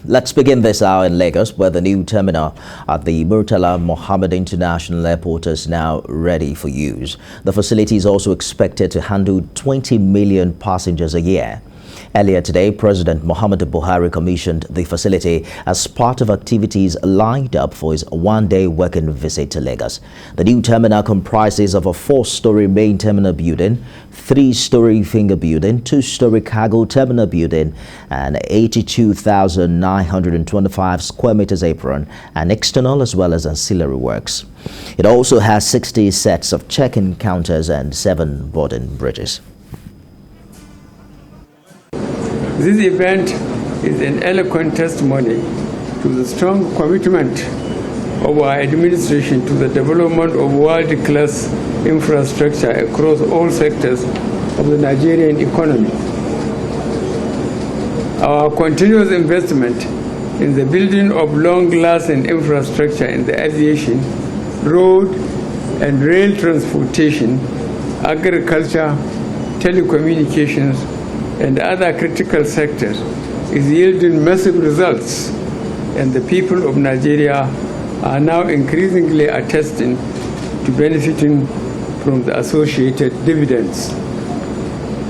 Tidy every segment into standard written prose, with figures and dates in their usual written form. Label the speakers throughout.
Speaker 1: Let's begin this hour in Lagos, where the new terminal at the Murtala Mohammed International Airport is now ready for use. The facility is also expected to handle 20 million passengers a year. Earlier today, President Muhammadu Buhari commissioned the facility as part of activities lined up for his one-day working visit to Lagos. The new terminal comprises of a 4-story main terminal building, 3-story finger building, 2-story cargo terminal building, and 82,925 square meters apron and external as well as ancillary works. It also has 60 sets of check-in counters and 7 boarding bridges.
Speaker 2: This event is an eloquent testimony to the strong commitment of our administration to the development of world-class infrastructure across all sectors of the Nigerian economy. Our continuous investment in the building of long-lasting infrastructure in the aviation, road and rail transportation, agriculture, telecommunications, and other critical sectors is yielding massive results, and the people of Nigeria are now increasingly attesting to benefiting from the associated dividends.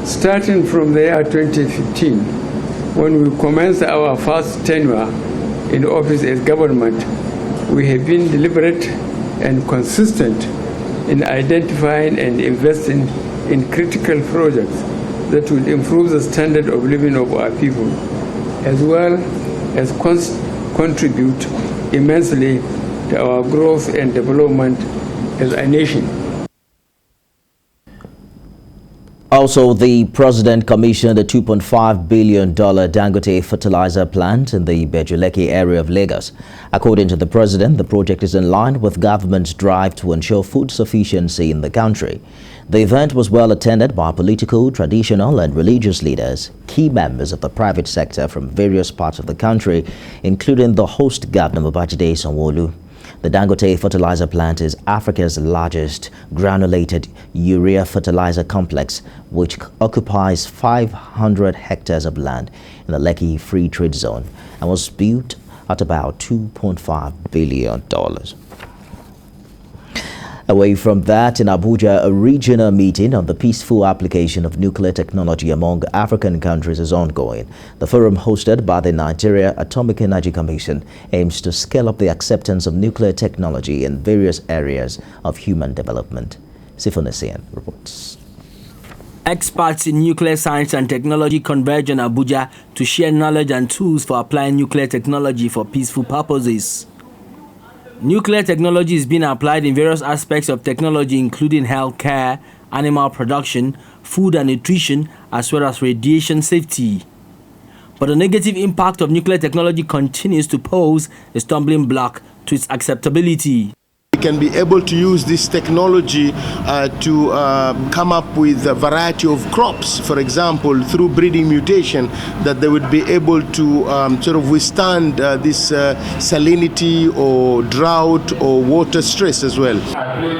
Speaker 2: Starting from the year 2015, when we commenced our first tenure in office as government, we have been deliberate and consistent in identifying and investing in critical projects that will improve the standard of living of our people, as well as contribute immensely to our growth and development as a nation.
Speaker 1: Also, the president commissioned a $2.5 billion Dangote fertilizer plant in the Bejuleke area of Lagos. According to the president, the project is in line with government's drive to ensure food sufficiency in the country. The event was well attended by political, traditional and religious leaders, key members of the private sector from various parts of the country, including the host governor Babajide Sanwo-Olu. The Dangote fertilizer plant is Africa's largest granulated urea fertilizer complex, which occupies 500 hectares of land in the Lekki Free Trade Zone and was built at about $2.5 billion. Away from that, in Abuja, a regional meeting on the peaceful application of nuclear technology among African countries is ongoing. The forum, hosted by the Nigeria Atomic Energy Commission, aims to scale up the acceptance of nuclear technology in various areas of human development. CIIN reports.
Speaker 3: Experts in nuclear science and technology converge in Abuja to share knowledge and tools for applying nuclear technology for peaceful purposes. Nuclear technology is being applied in various aspects of technology, including healthcare, animal production, food and nutrition, as well as radiation safety. But the negative impact of nuclear technology continues to pose a stumbling block to its acceptability.
Speaker 4: We can be able to use this technology to come up with a variety of crops, for example, through breeding mutation, that they would be able to sort of withstand this salinity or drought or water stress as well.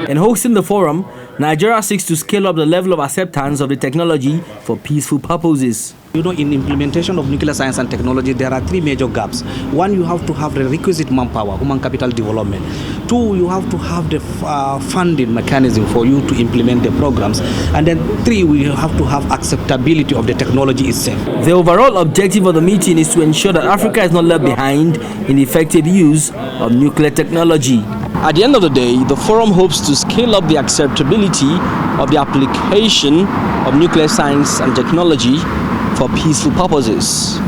Speaker 3: In hosting the forum, Nigeria seeks to scale up the level of acceptance of the technology for peaceful purposes.
Speaker 5: You know, in implementation of nuclear science and technology, there are 3 major gaps. 1, you have to have the requisite manpower, human capital development. 2, you have to have the funding mechanism for you to implement the programs. And then 3, we have to have acceptability of the technology itself.
Speaker 3: The overall objective of the meeting is to ensure that Africa is not left behind in effective use of nuclear technology. At the end of the day, the forum hopes to scale up the acceptability of the application of nuclear science and technology for peaceful purposes.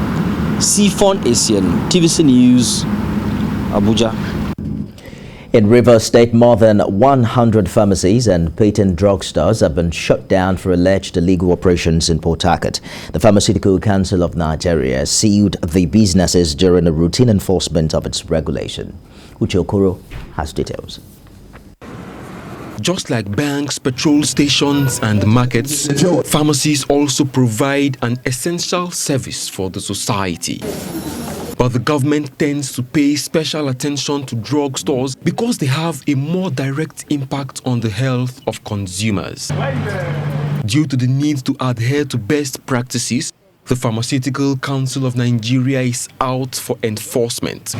Speaker 3: CIIN, TVC News, Abuja.
Speaker 1: In Rivers State, more than 100 pharmacies and patent drugstores have been shut down for alleged illegal operations in Port Harcourt. The Pharmaceutical Council of Nigeria sealed the businesses during a routine enforcement of its regulation. Uche Okoro has details.
Speaker 6: Just like banks, petrol stations and markets, pharmacies also provide an essential service for the society. But the government tends to pay special attention to drugstores because they have a more direct impact on the health of consumers. Due to the need to adhere to best practices, The Pharmaceutical Council of Nigeria is out for enforcement.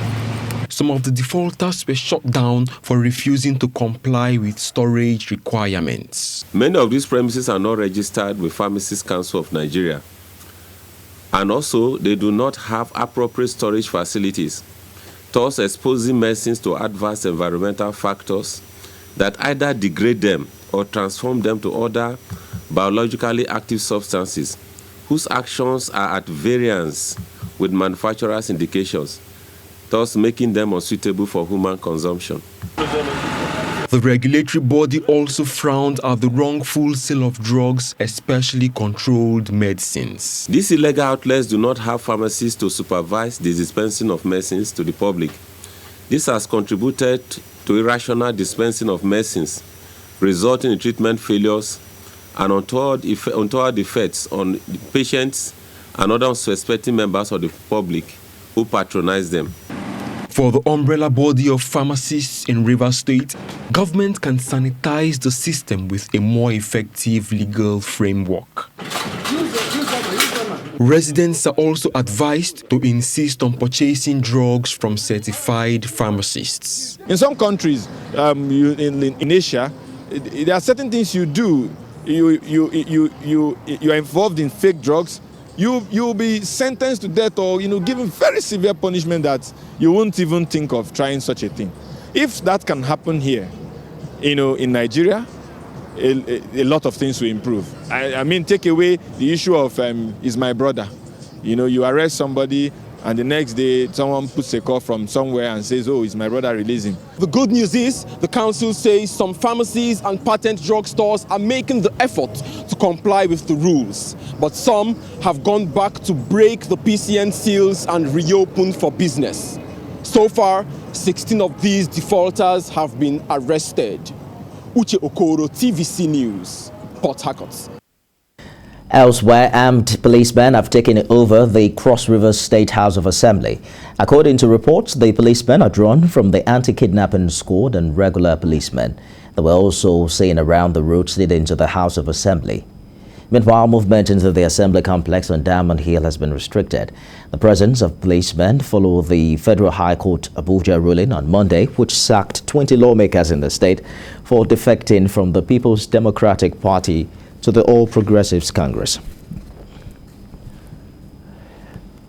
Speaker 6: Some of the defaulters were shut down for refusing to comply with storage requirements.
Speaker 7: Many of these premises are not registered with Pharmacies Council of Nigeria. And also, they do not have appropriate storage facilities, thus exposing medicines to adverse environmental factors that either degrade them or transform them to other biologically active substances whose actions are at variance with manufacturers' indications, thus making them unsuitable for human consumption.
Speaker 6: The regulatory body also frowned at the wrongful sale of drugs, especially controlled medicines.
Speaker 7: These illegal outlets do not have pharmacies to supervise the dispensing of medicines to the public. This has contributed to irrational dispensing of medicines, resulting in treatment failures and untoward effects on patients and other unsuspecting members of the public who patronize them.
Speaker 6: For the umbrella body of pharmacists in Rivers State, government can sanitize the system with a more effective legal framework. Residents are also advised to insist on purchasing drugs from certified pharmacists.
Speaker 8: In some countries, in Asia, there are certain things you do. You are involved in fake drugs. You'll be sentenced to death or given very severe punishment that you won't even think of trying such a thing. If that can happen here, in Nigeria, a lot of things will improve. I mean, take away the issue of is my brother. You arrest somebody and the next day someone puts a call from somewhere and says, oh, it's my brother, release him.
Speaker 9: The good news is the council says some pharmacies and patent drug stores are making the effort to comply with the rules, but some have gone back to break the PCN seals and reopen for business. So far, 16 of these defaulters have been arrested. Uche Okoro, TVC News, Port Harcourt.
Speaker 1: Elsewhere, armed policemen have taken over the Cross River State House of Assembly. According to reports, the policemen are drawn from the anti-kidnapping squad and regular policemen. They were also seen around the roads leading to the House of Assembly. Meanwhile, movement into the Assembly complex on Diamond Hill has been restricted. The presence of policemen followed the Federal High Court Abuja ruling on Monday, which sacked 20 lawmakers in the state for defecting from the People's Democratic Party to the All Progressives Congress.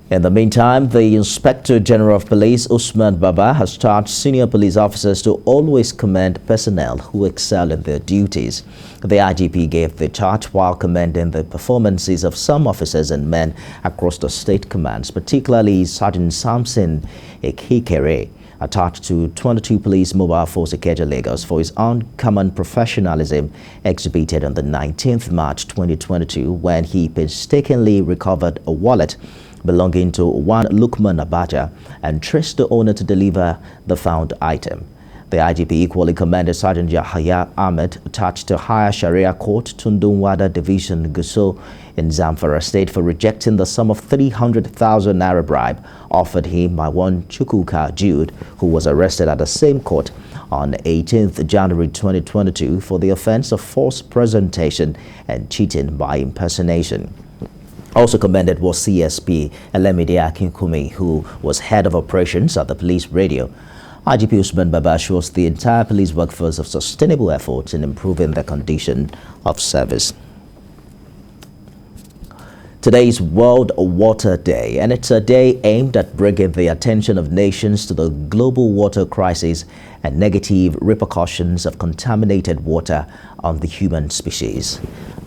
Speaker 1: In the meantime, the Inspector General of Police, Usman Baba, has charged senior police officers to always commend personnel who excel in their duties. The IGP gave the charge while commending the performances of some officers and men across the state commands, particularly Sergeant Samson Ekikere, attached to 22 Police Mobile Force Ikeja Lagos, for his uncommon professionalism exhibited on the 19th March 2022 when he painstakingly recovered a wallet belonging to one Lukman Abacha and traced the owner to deliver the found item. The IGP equally commended Sergeant Yahya Ahmed, attached to Higher Sharia Court, Tundunwada Division, Gusau in Zamfara State, for rejecting the sum of 300,000 naira bribe offered him by one Chukwuka Jude, who was arrested at the same court on 18th January 2022 for the offense of false presentation and cheating by impersonation. Also commended was CSP Elemide Akinkumi, who was head of operations at the police radio. IGP Usman Baba assures the entire police workforce of sustainable efforts in improving their condition of service. Today is World Water Day, and it's a day aimed at bringing the attention of nations to the global water crisis and negative repercussions of contaminated water on the human species.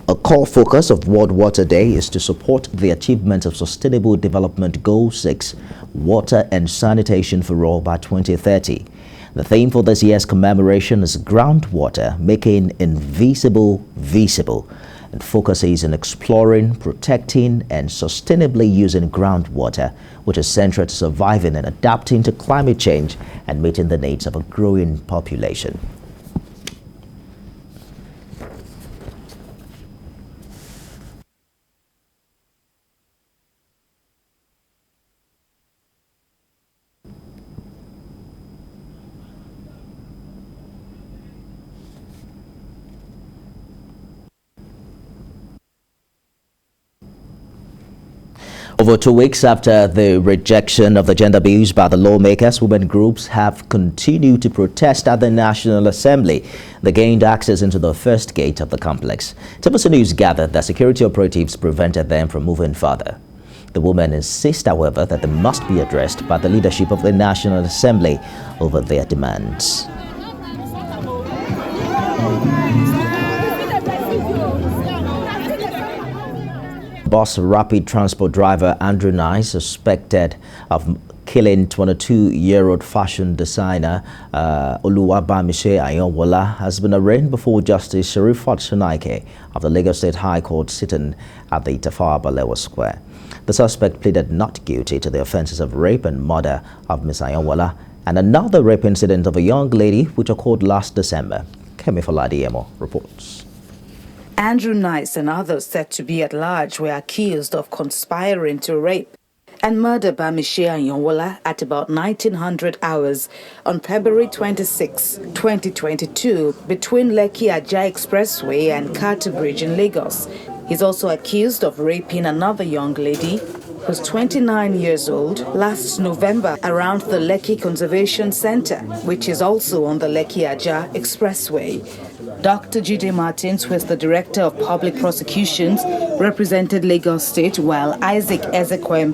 Speaker 1: A core focus of World Water Day is to support the achievement of Sustainable Development Goal 6, Water and Sanitation for All by 2030. The theme for this year's commemoration is Groundwater, Making Invisible Visible, and focuses on exploring, protecting, and sustainably using groundwater, which is central to surviving and adapting to climate change and meeting the needs of a growing population. Over 2 weeks after the rejection of the gender bills by the lawmakers, women groups have continued to protest at the National Assembly. They gained access into the first gate of the complex. APC News gathered that security operatives prevented them from moving further. The women insist, however, that they must be addressed by the leadership of the National Assembly over their demands. Bus rapid transport driver Andrew Nye, suspected of killing 22-year-old fashion designer Oluwabamise Ayonwola, has been arraigned before Justice Sherifat Sunaike of the Lagos State High Court sitting at the Tafawa Balewa Square. The suspect pleaded not guilty to the offenses of rape and murder of Ms. Ayonwola and another rape incident of a young lady which occurred last December. Kemi Faladiemo reports.
Speaker 10: Andrew Nice and others said to be at large were accused of conspiring to rape and murder Bamise Ayonwola at about 1900 hours on February 26, 2022, between Lekki Ajah Expressway and Carter Bridge in Lagos. He's also accused of raping another young lady who's 29 years old last November around the Lekki Conservation Center, which is also on the Lekki Ajah Expressway. Dr. Jide Martins, who is the Director of Public Prosecutions, represented Lagos State, while Isaac Ezekwem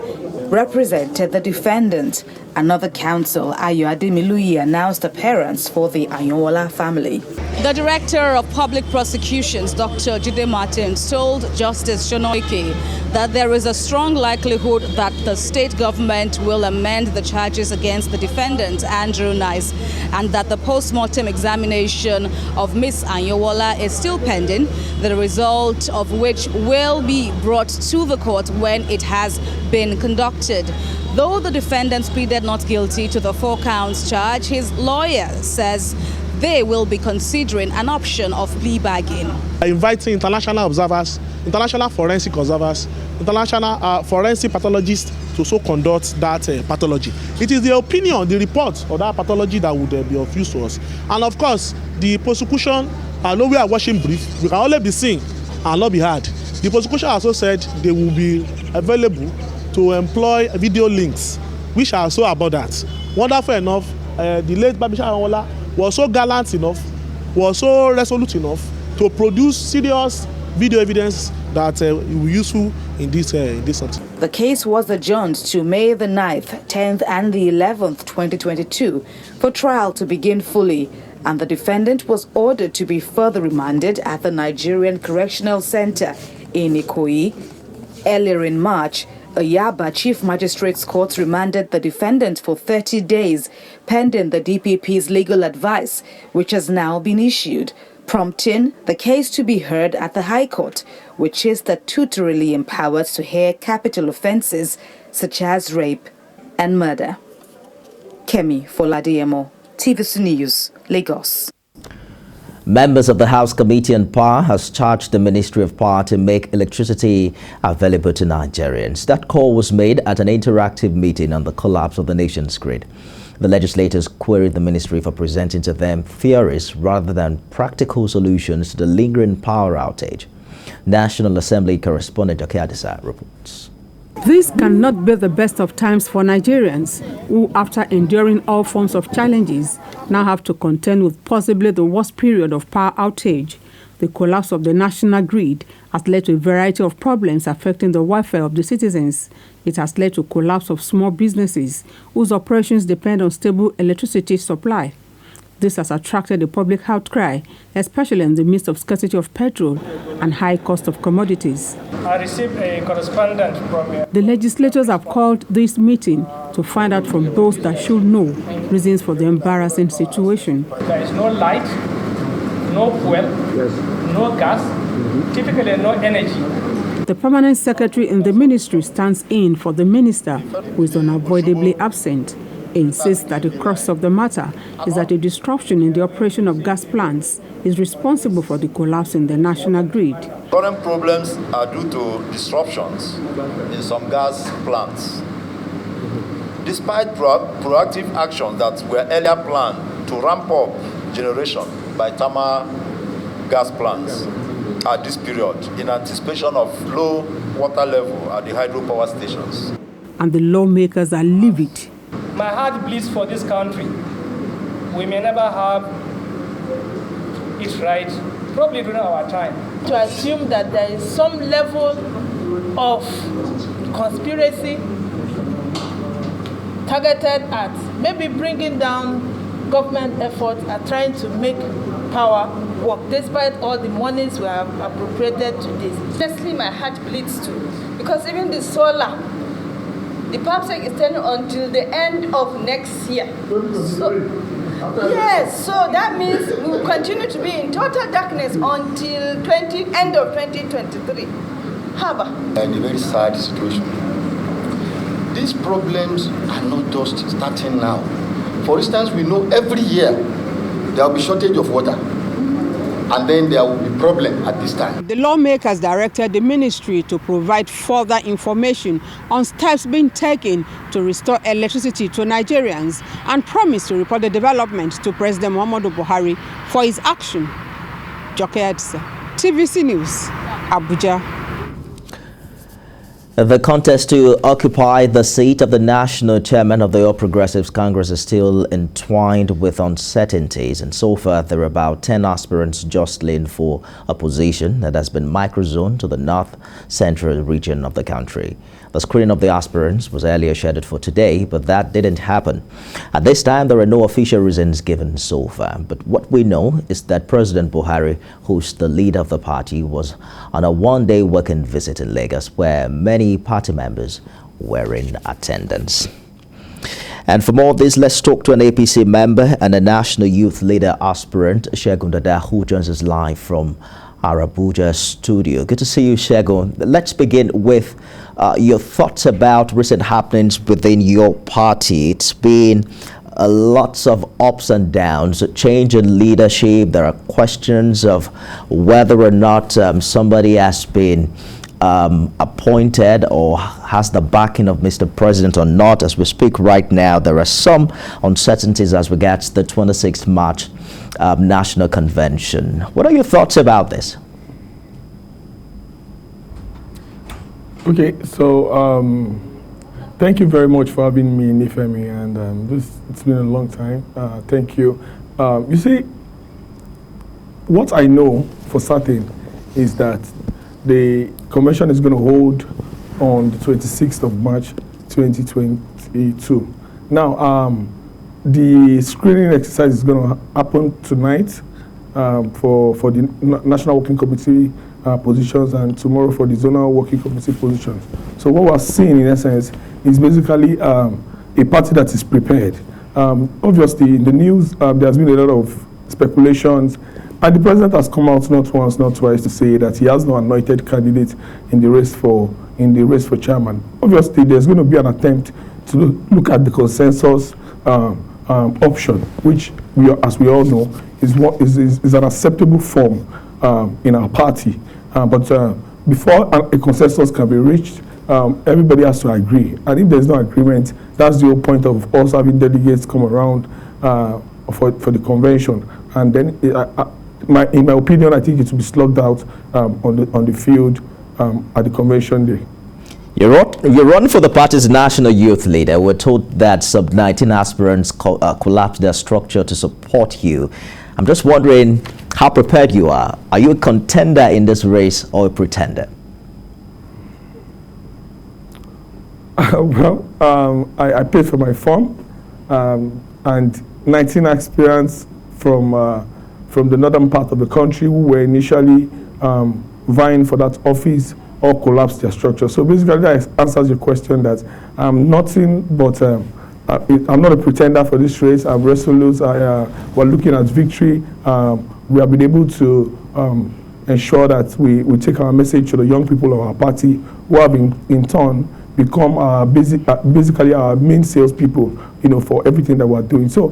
Speaker 10: represented the defendant. Another counsel, Ayo Ademiluyi, announced appearance for the Ayonwola family.
Speaker 11: The Director of Public Prosecutions, Dr. Jide Martins, told Justice Shonoike that there is a strong likelihood that the state government will amend the charges against the defendant, Andrew Nice, and that the post-mortem examination of Ms. Ayonwola is still pending, the result of which will be brought to the court when it has been conducted. Though the defendant pleaded not guilty to the 4 counts charge, his lawyer says they will be considering an option of plea bargain.
Speaker 12: Inviting international observers, international forensic observers, international forensic pathologists to so conduct that pathology. It is the opinion, the report of that pathology that would be of use to us. And of course, the prosecution, I know we are watching brief, we can only be seen and not be heard. The prosecution also said they will be available to employ video links, which are so about that. Wonderful enough, the late Bamise Ayonwola was so gallant enough, was so resolute enough to produce serious video evidence that will be useful in this something.
Speaker 10: The case was adjourned to May the 9th, 10th and the 11th, 2022 for trial to begin fully, and the defendant was ordered to be further remanded at the Nigerian Correctional Center in Ikoyi. Earlier in March, Yaba Chief Magistrate's Court remanded the defendant for 30 days, pending the DPP's legal advice, which has now been issued, prompting the case to be heard at the High Court, which is statutorily empowered to hear capital offences such as rape and murder. Kemi Faladiemo, TVC News, Lagos.
Speaker 1: Members of the House Committee on Power has charged the Ministry of Power to make electricity available to Nigerians. That call was made at an interactive meeting on the collapse of the nation's grid. The legislators queried the ministry for presenting to them theories rather than practical solutions to the lingering power outage. National Assembly correspondent Okeadisa reports.
Speaker 13: This cannot be the best of times for Nigerians, who, after enduring all forms of challenges, now have to contend with possibly the worst period of power outage. The collapse of the national grid has led to a variety of problems affecting the welfare of the citizens. It has led to collapse of small businesses whose operations depend on stable electricity supply. This has attracted a public outcry, especially in the midst of scarcity of petrol and high cost of commodities.
Speaker 14: I received a correspondence from
Speaker 13: The legislators have called this meeting to find out from those that should know reasons for the embarrassing situation.
Speaker 14: There is no light, no fuel, no gas, typically no energy.
Speaker 13: The permanent secretary in the ministry stands in for the minister, who is unavoidably absent. He insists that the crux of the matter is that a disruption in the operation of gas plants is responsible for the collapse in the national grid.
Speaker 15: Current problems are due to disruptions in some gas plants. Despite proactive actions that were earlier planned to ramp up generation by thermal gas plants, at this period in anticipation of low water level at the hydropower stations.
Speaker 13: And the lawmakers are livid.
Speaker 14: My heart bleeds for this country. We may never have it right, probably during our time.
Speaker 16: To assume that there is some level of conspiracy targeted at maybe bringing down government efforts at trying to make power work, despite all the monies we have appropriated to this.
Speaker 17: Honestly, my heart bleeds too, because even the solar, the PAPSEC is telling until the end of next year. Yes, so that means we will continue to be in total darkness until end of 2023. Haba.
Speaker 18: In a very sad situation. These problems are not just starting now. For instance, we know every year there will be shortage of water, and then there will be problem at this time.
Speaker 13: The lawmakers directed the ministry to provide further information on steps being taken to restore electricity to Nigerians and promised to report the development to President Muhammadu Buhari for his action. Joke Adisa, TVC News, Abuja.
Speaker 1: The contest to occupy the seat of the National Chairman of the All Progressives Congress is still entwined with uncertainties, and so far there are about 10 aspirants jostling for a position that has been microzoned to the north-central region of the country. The screening of the aspirants was earlier scheduled for today, but that didn't happen. At this time, there are no official reasons given so far, but what we know is that President Buhari, who's the leader of the party, was on a one-day working visit in Lagos, where many party members were in attendance. And for more of this, let's talk to an APC member and a national youth leader aspirant, Segun Dada, who joins us live from our Abuja studio. Good to see you, Segun. Let's begin with your thoughts about recent happenings within your party. It's been lots of ups and downs, a change in leadership. There are questions of whether or not somebody has been appointed or has the backing of Mr. President or not. As we speak right now, there are some uncertainties as regards the 26th March National Convention. What are your thoughts about this?
Speaker 19: Okay, so thank you very much for having me, Nifemi, and it's been a long time. Thank you. You see, what I know for certain is that the convention is going to hold on the 26th of March 2022. Now, the screening exercise is going to happen tonight for the National Working Committee positions, and tomorrow for the Zonal Working Committee positions. So what we're seeing in essence is basically a party that is prepared. Obviously, in the news, there's been a lot of speculations. And the president has come out not once, not twice to say that he has no anointed candidate in the race for chairman. Obviously, there's going to be an attempt to look at the consensus option, which, as we all know, is an acceptable form in our party. But before a consensus can be reached, everybody has to agree. And if there's no agreement, that's the whole point of us having delegates come around for the convention. And then in my opinion, I think it will be slugged out on the field at the convention day.
Speaker 1: You run for the party's national youth leader. We're told that some 19 aspirants collapsed their structure to support you. I'm just wondering how prepared you are. Are you a contender in this race or a pretender?
Speaker 19: Well, I paid for my form, and 19 aspirants from the northern part of the country who were initially vying for that office all collapsed their structure. So basically that answers your question that I'm nothing but, I'm not a pretender for this race. I'm resolute. We're looking at victory. We have been able to ensure that we take our message to the young people of our party, who have in turn become basically our main salespeople, for everything that we're doing. So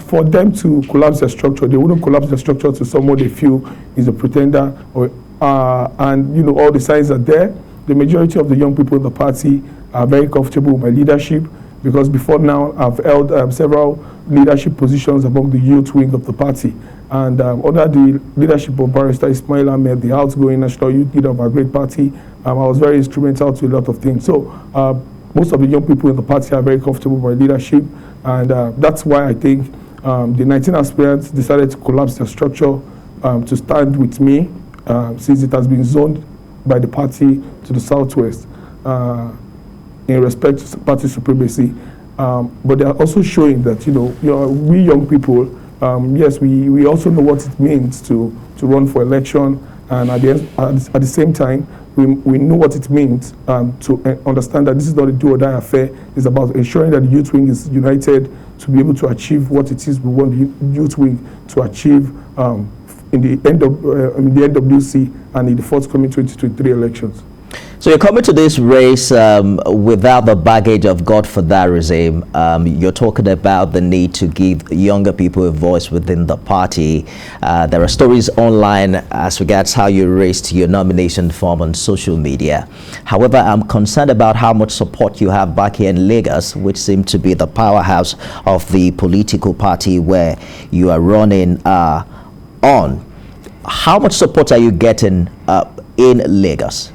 Speaker 19: for them to collapse their structure, they wouldn't collapse their structure to someone they feel is a pretender, and all the signs are there. The majority of the young people in the party are very comfortable with my leadership, because before now I've held several leadership positions among the youth wing of the party. And under the leadership of Barrister Ismail Ahmed, the outgoing national youth leader of our great party, I was very instrumental to a lot of things. So most of the young people in the party are very comfortable with my leadership, and that's why I think the 19 aspirants decided to collapse their structure to stand with me, since it has been zoned by the party to the southwest in respect to party supremacy. But they are also showing that, we young people, yes, we also know what it means to run for election, and at the same time, we know what it means to understand that this is not a do-or-die affair. It's about ensuring that the youth wing is united to be able to achieve what it is we want the youth wing to achieve in the NWC and in the forthcoming 2023 elections.
Speaker 1: So you're coming to this race without the baggage of godfatherism. You're talking about the need to give younger people a voice within the party. There are stories online as regards how you raised your nomination form on social media. However, I'm concerned about how much support you have back here in Lagos, which seems to be the powerhouse of the political party where you are running on. How much support are you getting in Lagos?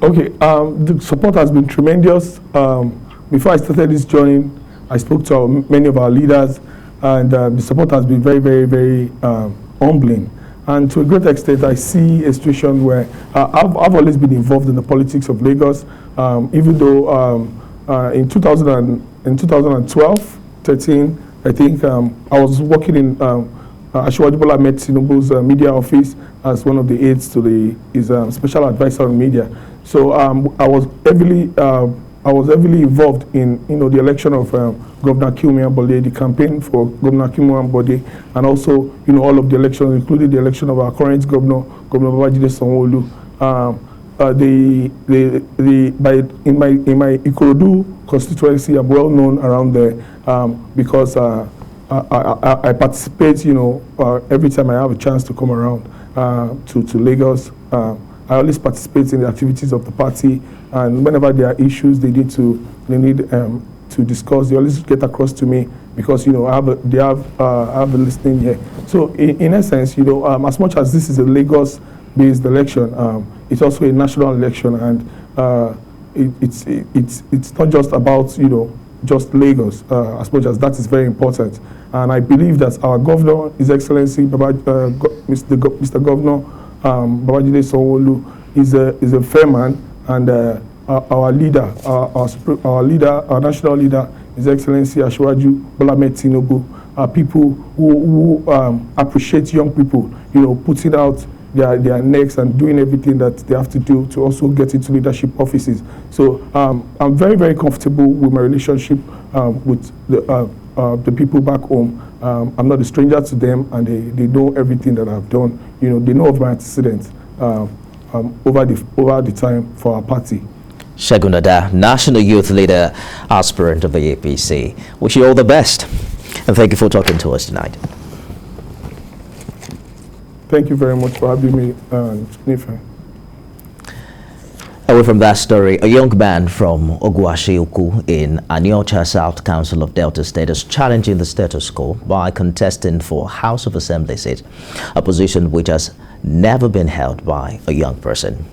Speaker 19: Okay, the support has been tremendous. Before I started this journey, I spoke to many of our leaders, and the support has been very, very, very humbling. And to a great extent, I see a situation where I've always been involved in the politics of Lagos, even though in 2012, 13, I think I was working in Asiwaju Bola Ahmed Tinubu's media office as one of the aides to his special advisor on media. So I was heavily involved in the election of Governor Akinwumi Ambode, the campaign for Governor Akinwumi Ambode, and also all of the elections, including the election of our current governor, Governor Babajide Sanwo-Olu. In my Ikorodu constituency, I'm well known around there because I participate, every time I have a chance to come around to Lagos. I always participate in the activities of the party, and whenever there are issues they need to discuss, they always get across to me because I have a listening ear. So in essence, as much as this is a Lagos-based election, it's also a national election, and it's not just about just Lagos, as much as that is very important. And I believe that our governor, His Excellency Mr. Governor Babajide Sanwo-Olu is a fair man, and our leader, our national leader, His Excellency Asiwaju Bola Ahmed Tinubu, are people who appreciate young people, putting out their necks and doing everything that they have to do to also get into leadership offices. So I'm very, very comfortable with my relationship with the people back home. I'm not a stranger to them, and they know everything that I've done. They know of my antecedents over the time for our party.
Speaker 1: Segun Dada, National Youth Leader, Aspirant of the APC. Wish you all the best, and thank you for talking to us tonight.
Speaker 19: Thank you very much for having me, Nife.
Speaker 1: Away from that story, a young man from Ogwashiuku in Aniocha South Council of Delta State is challenging the status quo by contesting for House of Assembly seat, a position which has never been held by a young person.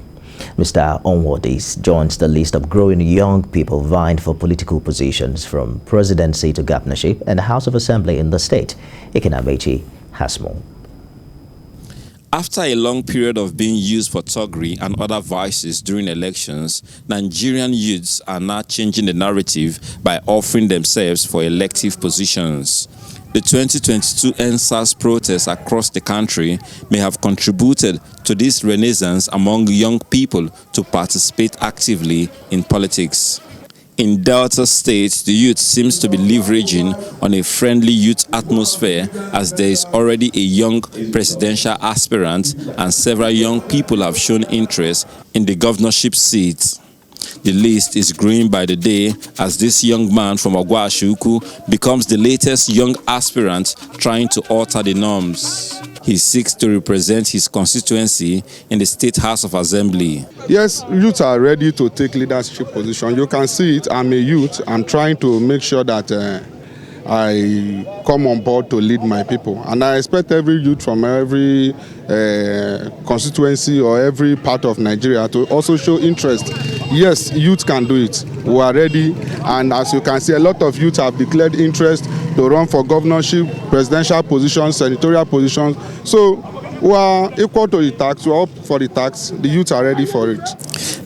Speaker 1: Mr. Onwodis joins the list of growing young people vying for political positions from presidency to governorship and House of Assembly in the state. Ikinamechi has more.
Speaker 20: After a long period of being used for thuggery and other vices during elections, Nigerian youths are now changing the narrative by offering themselves for elective positions. The 2022 NSAS protests across the country may have contributed to this renaissance among young people to participate actively in politics. In Delta State, the youth seems to be leveraging on a friendly youth atmosphere as there is already a young presidential aspirant and several young people have shown interest in the governorship seat. The list is growing by the day as this young man from Ogwashiuku becomes the latest young aspirant trying to alter the norms. He seeks to represent his constituency in the State House of Assembly.
Speaker 21: Yes, youth are ready to take leadership position. You can see it. I'm a youth. I'm trying to make sure that I come on board to lead my people. And I expect every youth from every constituency or every part of Nigeria to also show interest. Yes, youth can do it. We are ready. And as you can see, a lot of youth have declared interest to run for governorship, presidential positions, senatorial positions. So we are equal to the task. We are up for the task. The youth are ready for it.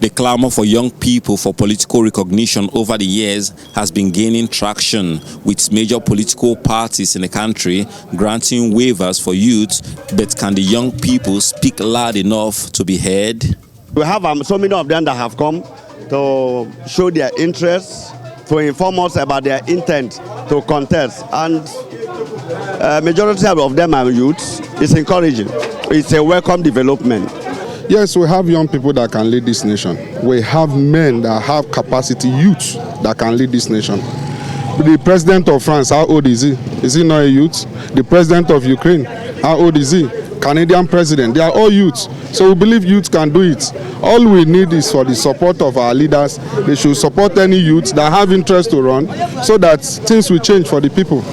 Speaker 20: The clamor for young people for political recognition over the years has been gaining traction, with major political parties in the country granting waivers for youth. But can the young people speak loud enough to be heard?
Speaker 22: We have so many of them that have come to show their interest, to inform us about their intent to contest. And majority of them are youths. It's encouraging. It's a welcome development.
Speaker 21: Yes, we have young people that can lead this nation. We have men that have capacity, youth that can lead this nation. The president of France, how old is he? Is he not a youth? The president of Ukraine, how old is he? Canadian president, they are all youths. So we believe youth can do it. All we need is for the support of our leaders. They should support any youth that have interest to run so that things will change for the people.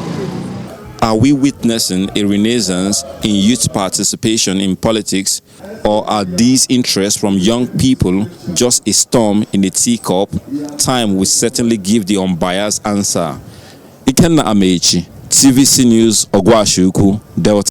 Speaker 20: Are we witnessing a renaissance in youth participation in politics, or are these interests from young people just a storm in a teacup? Time will certainly give the unbiased answer. Ikenna Amechi, TVC News, Ogwashuku, Delta.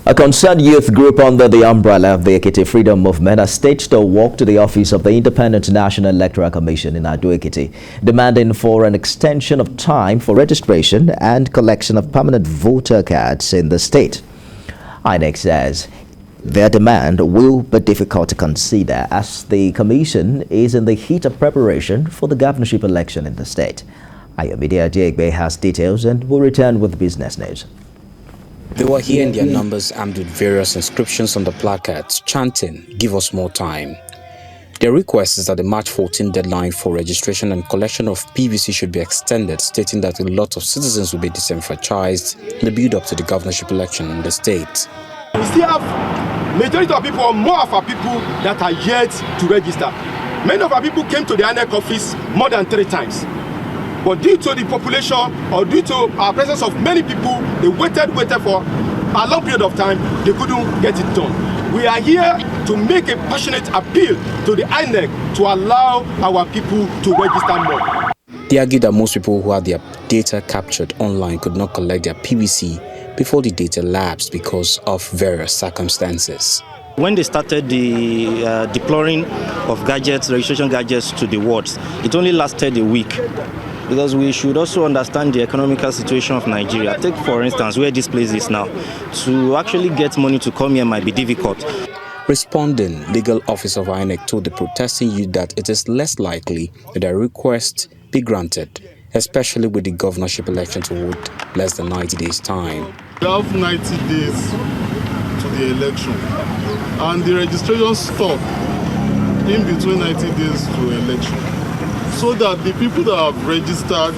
Speaker 1: A concerned youth group under the umbrella of the Ekiti Freedom Movement has staged a walk to the office of the Independent National Electoral Commission in Ado-Ekiti, demanding for an extension of time for registration and collection of permanent voter cards in the state. INEC says their demand will be difficult to consider as the commission is in the heat of preparation for the governorship election in the state. Ayomide Ajegbe has details and will return with business news.
Speaker 23: They were here in their numbers, armed with various inscriptions on the placards, chanting, "Give us more time." Their request is that the March 14 deadline for registration and collection of PVC should be extended, stating that a lot of citizens will be disenfranchised in the build-up to the governorship election in the state.
Speaker 24: We still have majority of people, or more of our people, that are yet to register. Many of our people came to the INEC office more than 3 times. But due to the population, or due to our presence of many people, they waited for a long period of time, they couldn't get it done. We are here to make a passionate appeal to the INEC to allow our people to register more.
Speaker 23: They argued that most people who had their data captured online could not collect their PVC before the data lapsed because of various circumstances.
Speaker 25: When they started the deploying of gadgets, registration gadgets to the wards, it only lasted a week. Because we should also understand the economical situation of Nigeria. Take, for instance, where this place is now. To actually get money to come here might be difficult.
Speaker 23: Responding, legal officer of INEC told the protesting youth that it is less likely that their request be granted, especially with the governorship election to vote less than 90 days' time.
Speaker 26: We have 90 days to the election, and the registration stop in between 90 days to election, so that the people that have registered,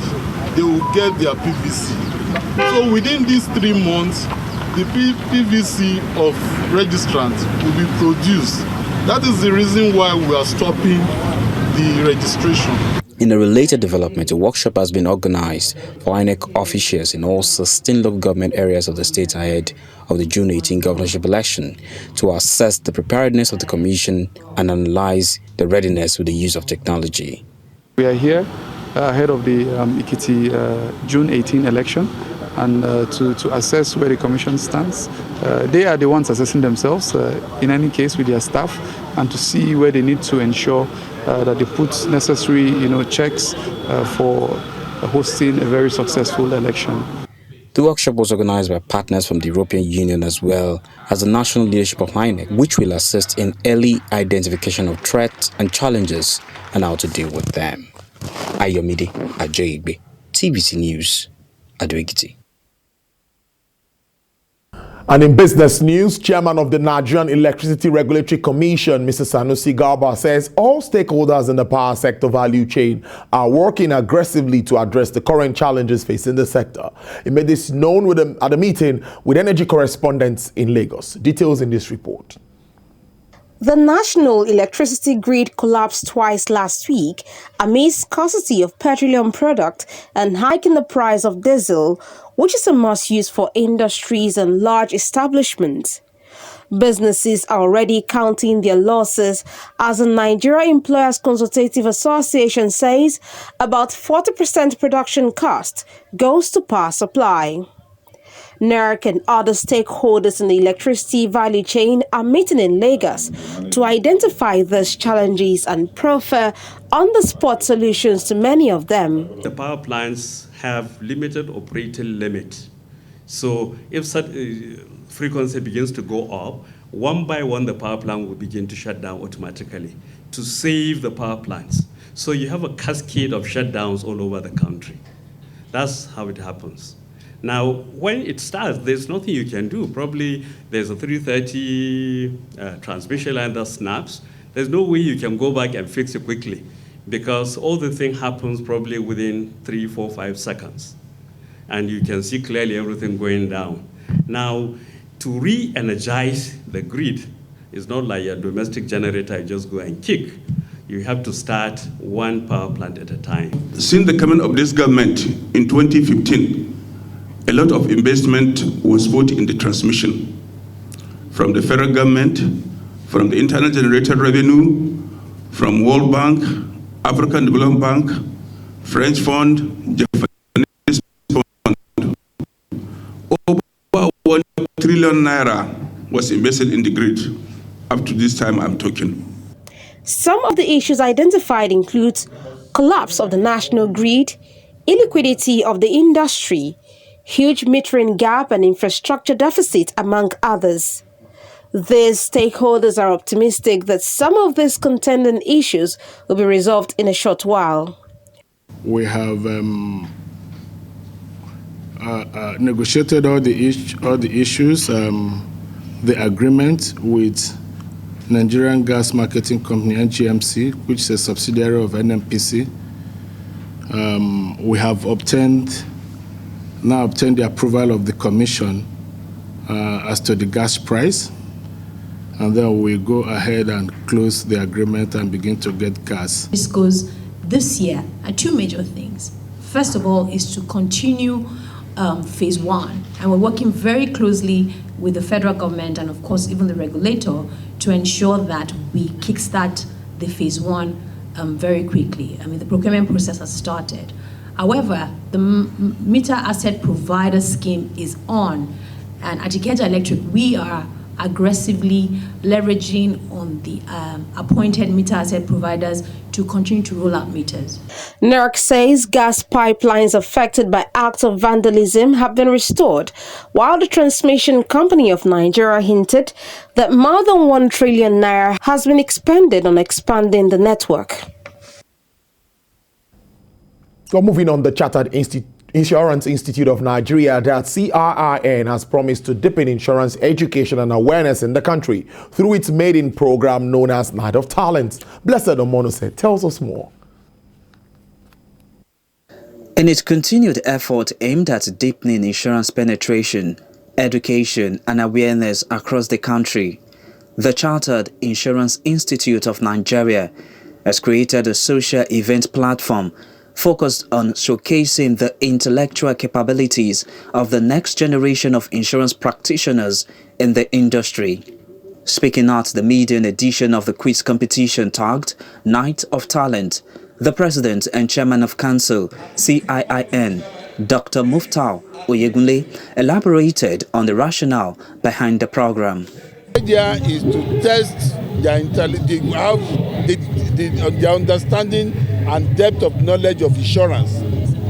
Speaker 26: they will get their PVC. So within these 3 months, the PVC of registrants will be produced. That is the reason why we are stopping the registration.
Speaker 23: In a related development, a workshop has been organized for INEC officials in all 16 local government areas of the state ahead of the June 18 governorship election to assess the preparedness of the commission and analyze the readiness with the use of technology.
Speaker 27: We are here ahead of the Ekiti June 18 election, and to assess where the commission stands. They are the ones assessing themselves, in any case with their staff, and to see where they need to ensure that they put necessary checks for hosting a very successful election.
Speaker 23: The workshop was organized by partners from the European Union as well as the national leadership of INEC, which will assist in early identification of threats and challenges and how to deal with them. Ayomide Ajegbe, TVC News, Ado-Ekiti.
Speaker 1: And in business news, Chairman of the Nigerian Electricity Regulatory Commission, Mr. Sanusi Garba, says all stakeholders in the power sector value chain are working aggressively to address the current challenges facing the sector. He made this known at a meeting with energy correspondents in Lagos. Details in this report.
Speaker 2: The national electricity grid collapsed twice last week amid scarcity of petroleum product and hike in the price of diesel, which is a must use for industries and large establishments. Businesses are already counting their losses, as the Nigeria Employers Consultative Association says about 40% production cost goes to power supply. NERC and other stakeholders in the electricity value chain are meeting in Lagos to identify these challenges and proffer on-the-spot solutions to many of them.
Speaker 3: The power plants have limited operating limit. So if such frequency begins to go up, one by one the power plant will begin to shut down automatically to save the power plants. So you have a cascade of shutdowns all over the country. That's how it happens. Now, when it starts, there's nothing you can do. Probably there's a 330 transmission line that snaps. There's no way you can go back and fix it quickly because all the thing happens probably within 3, 4, 5 seconds. And you can see clearly everything going down. Now, to re-energize the grid is not like a domestic generator, you just go and kick. You have to start one power plant at a time.
Speaker 4: Since the coming of this government in 2015, a lot of investment was put in the transmission from the federal government, from the internal generated revenue, from World Bank, African Development Bank, French Fund, Japanese Fund. Over 1 trillion naira was invested in the grid up to this time I'm talking.
Speaker 2: Some of the issues identified include collapse of the national grid, illiquidity of the industry, huge metering gap and infrastructure deficit, among others. These stakeholders are optimistic that some of these contending issues will be resolved in a short while.
Speaker 21: We have negotiated all the issues, the agreement with Nigerian Gas Marketing Company, NGMC, which is a subsidiary of NNPC. We have now obtained the approval of the Commission as to the gas price, and then we go ahead and close the agreement and begin to get gas.
Speaker 5: This goes this year are two major things. First of all is to continue phase 1, and we're working very closely with the federal government and of course even the regulator to ensure that we kickstart the phase 1 very quickly. I mean, the procurement process has started. However, the meter asset provider scheme is on, and at Ikeja Electric, we are aggressively leveraging on the appointed meter asset providers to continue to roll out meters.
Speaker 2: NERC says gas pipelines affected by acts of vandalism have been restored, while the Transmission Company of Nigeria hinted that more than 1 trillion naira has been expended on expanding the network.
Speaker 6: So moving on, the Chartered Insurance Institute of Nigeria, that CIIN, has promised to deepen insurance education and awareness in the country through its maiden program known as Night of Talents. Blessed Omonose tells us more.
Speaker 7: In its continued effort aimed at deepening insurance penetration, education and awareness across the country, the Chartered Insurance Institute of Nigeria has created a social event platform focused on showcasing the intellectual capabilities of the next generation of insurance practitioners in the industry. Speaking at the maiden edition of the quiz competition tagged Night of Talent, the President and Chairman of Council, CIIN, Dr. Muftau Oyegunle, elaborated on the rationale behind the program.
Speaker 8: The idea is to test their their understanding and depth of knowledge of insurance,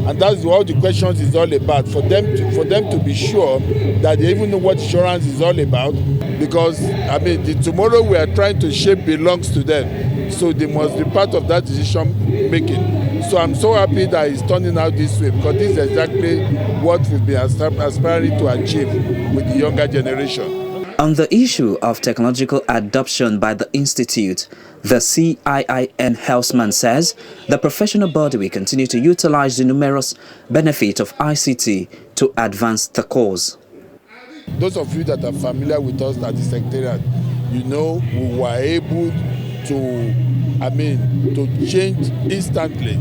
Speaker 8: and that's what the questions is all about, for them to be sure that they even know what insurance is all about, because I mean the tomorrow we are trying to shape belongs to them, so they must be part of that decision making. So I'm so happy that it's turning out this way, because this is exactly what we've been aspiring to achieve with the younger generation.
Speaker 7: On the issue of technological adoption by the Institute, the CIIN Healthman says the professional body will continue to utilize the numerous benefits of ICT to advance the cause.
Speaker 8: Those of you that are familiar with us at the Secretariat, we were able to change instantly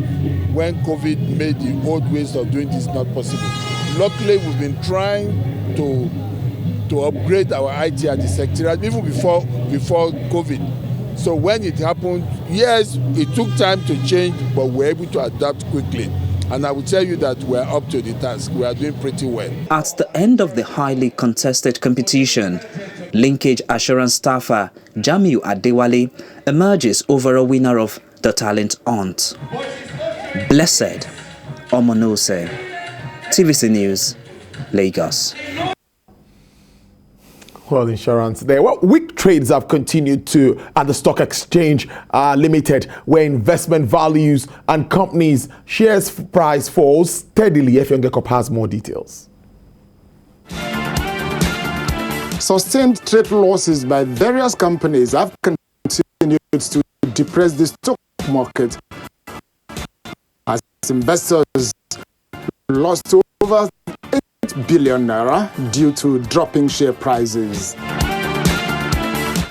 Speaker 8: when COVID made the old ways of doing this not possible. Luckily, we've been trying to upgrade our IT at the secretariat even before COVID. So when it happened, yes, it took time to change, but we're able to adapt quickly. And I will tell you that we're up to the task. We are doing pretty well.
Speaker 7: At the end of the highly contested competition, linkage assurance staffer Jamiu Adewale emerges overall winner of the talent hunt. Blessed Omonose, TVC News, Lagos.
Speaker 6: Well, insurance there. Well, weak trades have continued at the stock exchange limited, where investment values and companies' shares price falls steadily. Effiongekop has more details.
Speaker 9: Sustained trade losses by various companies have continued to depress the stock market as investors lost over 8 billion naira due to dropping share prices.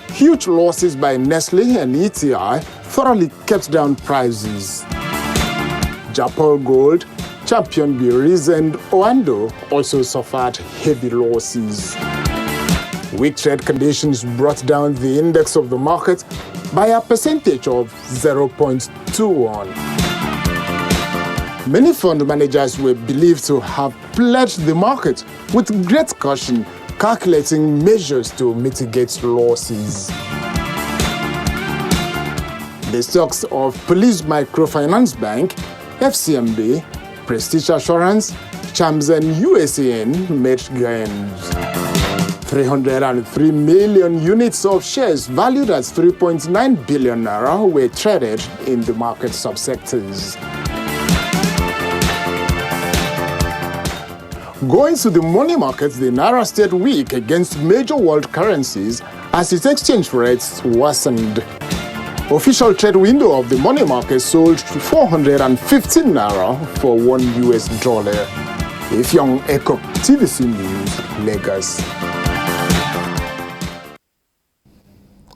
Speaker 9: Huge losses by Nestle and ETI thoroughly kept down prices. Japan Gold, Champion Breweries and Oando also suffered heavy losses. Weak trade conditions brought down the index of the market by a percentage of 0.21. Many fund managers were believed to have pledged the market with great caution, calculating measures to mitigate losses. The stocks of Police Microfinance Bank, FCMB, Prestige Assurance, Chams and USAN made gains. 303 million units of shares valued at 3.9 billion naira were traded in the market subsectors. Going to the money markets, the naira stayed weak against major world currencies as its exchange rates worsened. Official trade window of the money market sold to 415 naira for $1. Effiongekop, TVC News, Lagos.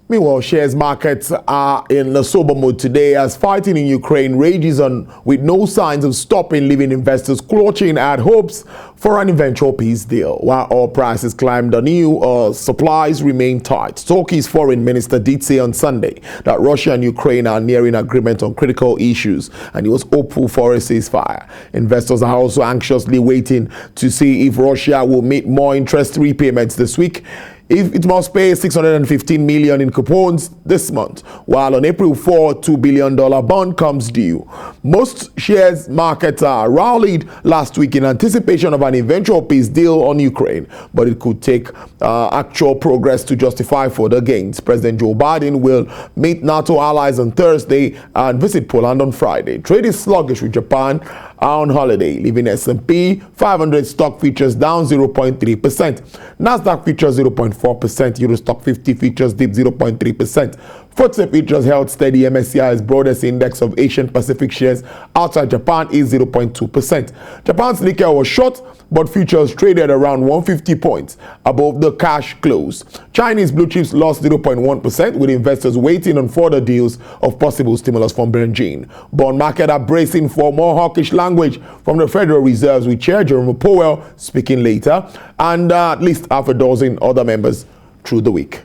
Speaker 6: Meanwhile, shares markets are in a sober mood today as fighting in Ukraine rages on with no signs of stopping, leaving investors clutching at hopes for an eventual peace deal. While oil prices climbed anew, supplies remain tight. Turkey's foreign minister did say on Sunday that Russia and Ukraine are nearing agreement on critical issues, and he was hopeful for a ceasefire. Investors are also anxiously waiting to see if Russia will make more interest repayments this week, if it must pay $615 million in coupons this month, while on April 4, $2 billion bond comes due. Most shares markets are rallied last week in anticipation of an eventual peace deal on Ukraine, but it could take actual progress to justify further gains. President Joe Biden will meet NATO allies on Thursday and visit Poland on Friday. Trade is sluggish with Japan on holiday, leaving S&P 500 stock features down 0.3%. Nasdaq features 0.4%. Euro stock 50 features dipped 0.3%. FTSE features held steady. MSCI's broadest index of Asian Pacific shares outside Japan is 0.2%. Japan's Nikkei was short, but futures traded around 150 points above the cash close. Chinese blue chips lost 0.1%, with investors waiting on further deals of possible stimulus from Beijing. Bond market are bracing for more hawkish language from the Federal Reserve's with Chair Jerome Powell speaking later, and at least half a dozen other members through the week.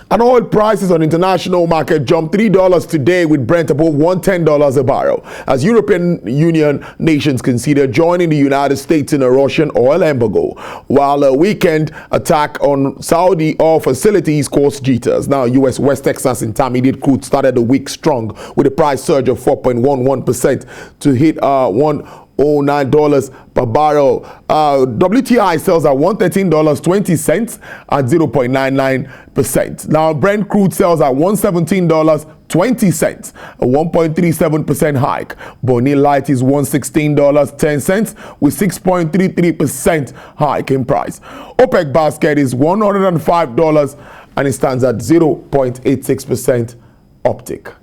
Speaker 6: And oil prices on international market jumped $3 today, with Brent above $110 a barrel, as European Union nations consider joining the United States in a Russian oil embargo, while a weekend attack on Saudi oil facilities caused jitters. Now, U.S. West Texas Intermediate crude started the week strong, with a price surge of 4.11% to hit $109 per barrel. WTI sells at $113.20 at 0.99%. Now, Brent crude sells at $117.20, a 1.37% hike. Bonny Light is $116.10 with 6.33% hike in price. OPEC basket is $105 and it stands at 0.86% uptick.